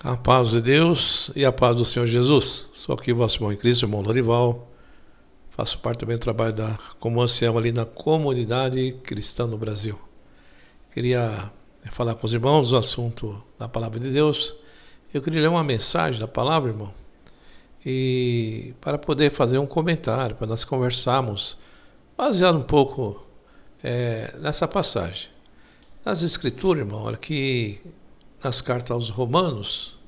A paz de Deus e a paz do Senhor Jesus. Sou aqui vosso irmão em Cristo, irmão Lorival. Faço parte também do trabalho como ancião ali na comunidade cristã no Brasil. Queria falar com os irmãos do assunto da palavra de Deus. Eu queria ler uma mensagem da palavra, irmão, e para poder fazer um comentário, para nós conversarmos, baseado um pouco nessa passagem. Nas Escrituras, irmão, olha que nas cartas aos Romanos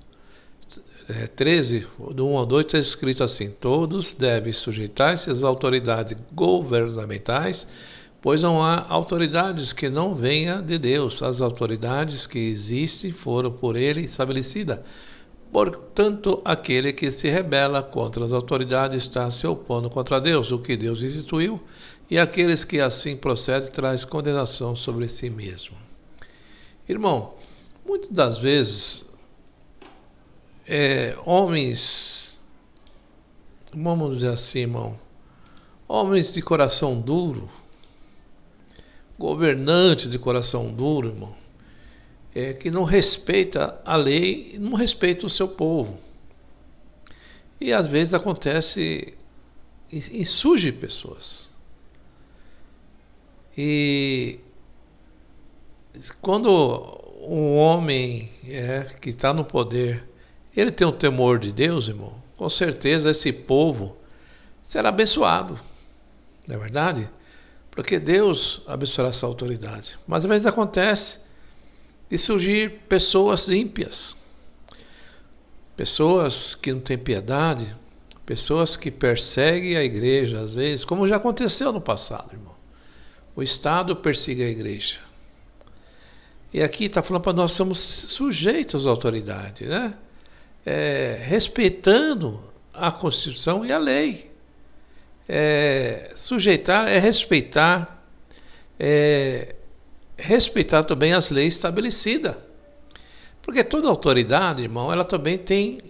13, do 1 ao 2, está escrito assim: todos devem sujeitar-se às autoridades governamentais, pois não há autoridades que não venham de Deus. As autoridades que existem foram por ele estabelecidas. Portanto, aquele que se rebela contra as autoridades está se opondo contra Deus, o que Deus instituiu, e aqueles que assim procedem traz condenação sobre si mesmo. Irmão, muitas das vezes, homens, vamos dizer assim, irmão, homens de coração duro, governantes de coração duro, irmão, que não respeita a lei, não respeita o seu povo. E às vezes acontece e surge pessoas. E quando um homem que está no poder, ele tem o temor de Deus, irmão, com certeza esse povo será abençoado, não é verdade? Porque Deus abençoará essa autoridade. Mas às vezes acontece de surgir pessoas ímpias, pessoas que não têm piedade, pessoas que perseguem a igreja, às vezes, como já aconteceu no passado, irmão. O Estado persegue a igreja. E aqui está falando para nós somos sujeitos à autoridade, né? Respeitando a Constituição e a lei. Sujeitar é respeitar, respeitar também as leis estabelecidas. Porque toda autoridade, irmão, ela também tem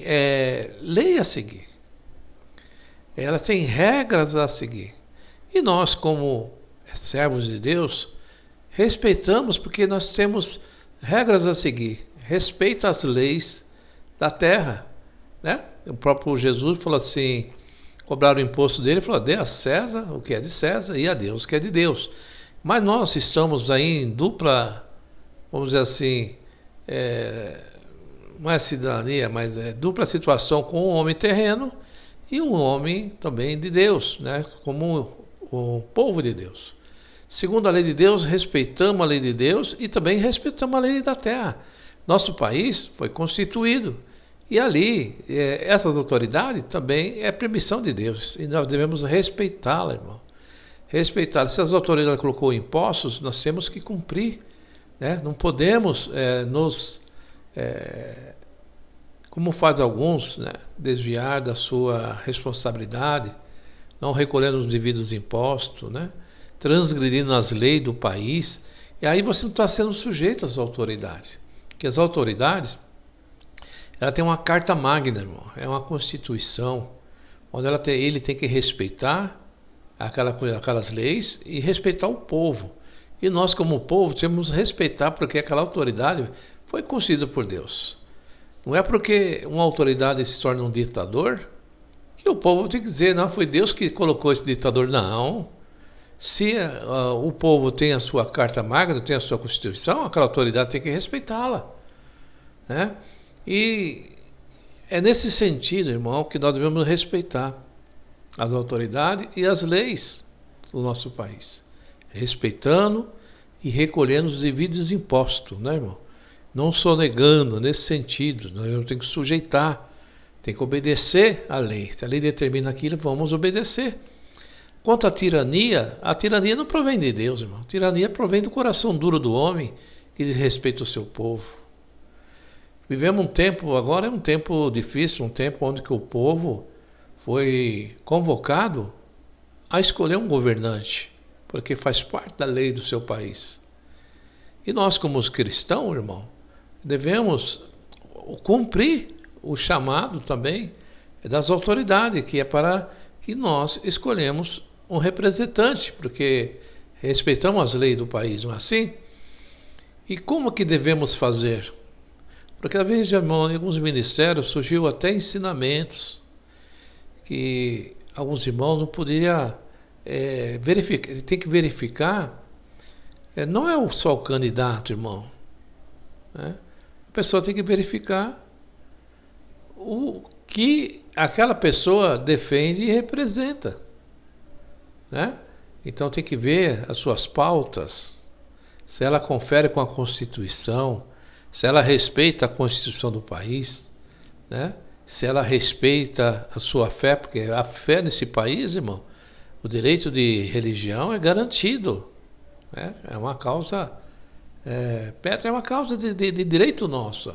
lei a seguir. Ela tem regras a seguir. E nós, como servos de Deus, respeitamos porque nós temos regras a seguir. Respeita as leis da terra, né? O próprio Jesus falou assim, cobraram o imposto dele, falou, dê a César o que é de César e a Deus o que é de Deus. Mas nós estamos aí em dupla, vamos dizer assim, não é cidadania, mas dupla situação com um homem terreno e um homem também de Deus, né? Como o povo de Deus. Segundo a lei de Deus, respeitamos a lei de Deus e também respeitamos a lei da terra. Nosso país foi constituído e ali, essas autoridades também é permissão de Deus e nós devemos respeitá-la, irmão. Respeitá-la. Se as autoridades colocou impostos, nós temos que cumprir, né? Não podemos como faz alguns, né, desviar da sua responsabilidade, não recolhendo os devidos impostos, né? Transgredindo as leis do país, e aí você não está sendo sujeito às autoridades. Porque as autoridades, ela tem uma carta magna, irmão, é uma constituição, onde ele tem que respeitar aquelas leis e respeitar o povo. E nós, como povo, temos que respeitar porque aquela autoridade foi concedida por Deus. Não é porque uma autoridade se torna um ditador que o povo tem que dizer, não, foi Deus que colocou esse ditador, não. Se o povo tem a sua carta magna, tem a sua Constituição, aquela autoridade tem que respeitá-la, né? E é nesse sentido, irmão, que nós devemos respeitar as autoridades e as leis do nosso país, respeitando e recolhendo os devidos impostos, né, irmão? Não sonegando nesse sentido, eu tenho que sujeitar, tem que obedecer à lei. Se a lei determina aquilo, vamos obedecer. Quanto à tirania não provém de Deus, irmão. A tirania provém do coração duro do homem que desrespeita o seu povo. Vivemos um tempo, agora é um tempo difícil, um tempo onde que o povo foi convocado a escolher um governante, porque faz parte da lei do seu país. E nós, como os cristãos, irmão, devemos cumprir o chamado também das autoridades, que é para que nós escolhemos um representante, porque respeitamos as leis do país, não é assim? E como que devemos fazer? Porque às vezes, irmão, em alguns ministérios surgiu até ensinamentos que alguns irmãos não poderiam verificar. Tem que verificar, não é só o candidato, irmão. Né? A pessoa tem que verificar o que aquela pessoa defende e representa. Né? Então tem que ver as suas pautas, se ela confere com a Constituição, se ela respeita a Constituição do país, né? Se ela respeita a sua fé, porque a fé nesse país, irmão, o direito de religião é garantido. Né? É uma causa, Petra é uma causa de direito nosso.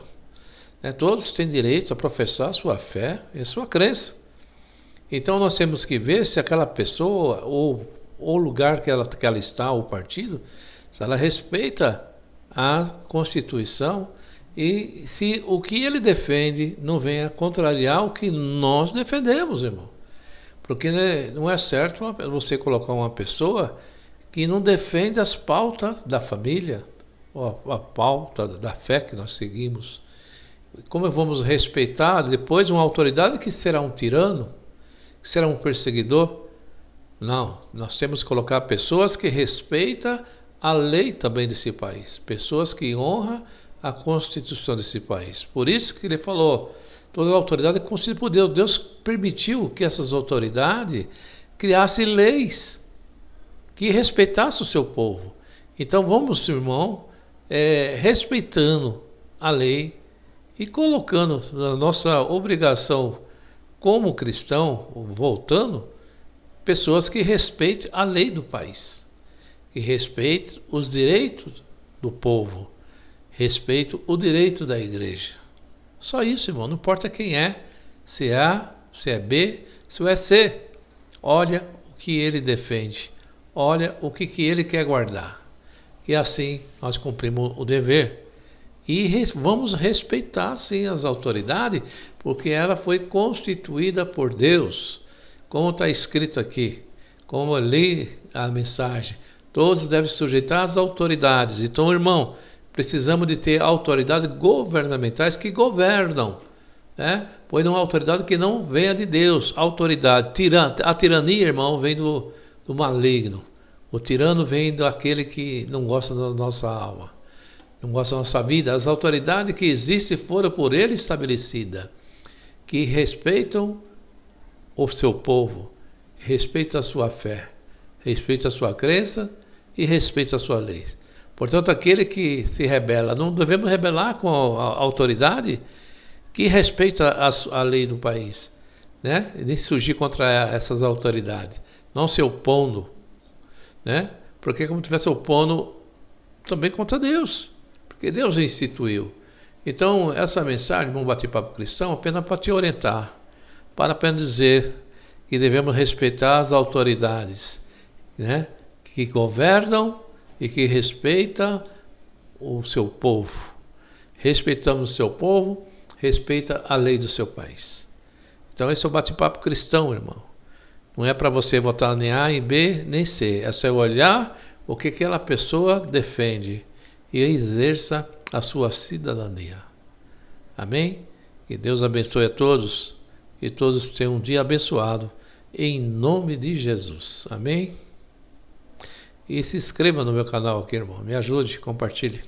Né? Todos têm direito a professar a sua fé e a sua crença. Então nós temos que ver se aquela pessoa, ou o lugar que ela está, o partido, se ela respeita a Constituição e se o que ele defende não venha contrariar o que nós defendemos, irmão. Porque não é certo você colocar uma pessoa que não defende as pautas da família, ou a pauta da fé que nós seguimos. Como vamos respeitar depois uma autoridade que será um tirano, que será um perseguidor? Não, nós temos que colocar pessoas que respeitam a lei também desse país, pessoas que honram a Constituição desse país. Por isso que ele falou, toda a autoridade é concedida por Deus. Deus permitiu que essas autoridades criassem leis que respeitassem o seu povo. Então vamos, irmão, respeitando a lei e colocando na nossa obrigação como cristão, voltando, pessoas que respeitem a lei do país, que respeitem os direitos do povo, respeitem o direito da igreja. Só isso, irmão, não importa quem é, se é A, se é B, se é C. Olha o que ele defende, olha o que ele quer guardar. E assim nós cumprimos o dever. E vamos respeitar, sim, as autoridades, porque ela foi constituída por Deus. Como está escrito aqui, como eu li a mensagem, todos devem sujeitar às autoridades. Então, irmão, precisamos de ter autoridades governamentais que governam, né? Pois não é uma autoridade que não venha de Deus. A tirania, irmão, vem do maligno. O tirano vem daquele que não gosta da nossa alma, não gosta da nossa vida. As autoridades que existem foram por ele estabelecidas, que respeitam o seu povo, respeitam a sua fé, respeitam a sua crença e respeitam a sua lei. Portanto, aquele que se rebela, não devemos rebelar com a autoridade que respeita a lei do país, né? E nem surgir contra essas autoridades, não se opondo, né? Porque é como se estivesse opondo também contra Deus, porque Deus instituiu. Então, essa mensagem, vamos bater papo cristão, apenas para te orientar, para apenas dizer que devemos respeitar as autoridades, né? Que governam e que respeita o seu povo. Respeitando o seu povo, respeita a lei do seu país. Então esse é o bate-papo cristão, irmão. Não é para você votar nem A, nem B, nem C. É só olhar o que aquela pessoa defende e exerça a sua cidadania. Amém? Que Deus abençoe a todos e todos tenham um dia abençoado em nome de Jesus. Amém? E se inscreva no meu canal aqui, irmão. Me ajude, compartilhe.